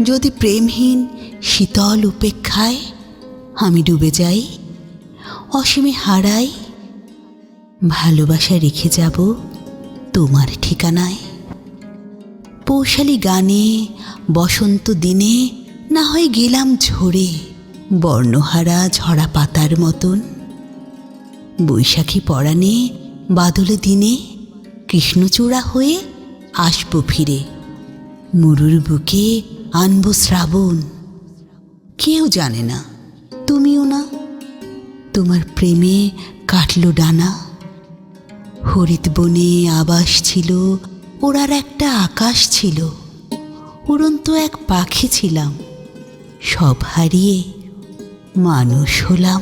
যদি প্রেমহীন শীতল উপেক্ষায় আমি ডুবে যাই, অসীমে হারাই, ভালোবাসা রেখে যাব তোমার ঠিকানায়। পৌশালী গানে বসন্ত দিনে না হয় গেলাম ঝরে, বর্ণহারা ঝরা পাতার মতন। বৈশাখী পরাণে বাদলে দিনে কৃষ্ণচূড়া হয়ে আসব ফিরে। মরুর বুকে আনব শ্রাবণ। কেউ জানে না, তুমিও না, তোমার প্রেমে কাটল ডানা। হরিত বনে আবাস ছিল, ওড়ার একটা আকাশ ছিল, উড়ন্ত এক পাখি ছিলাম, সব হারিয়ে মানুষ হলাম।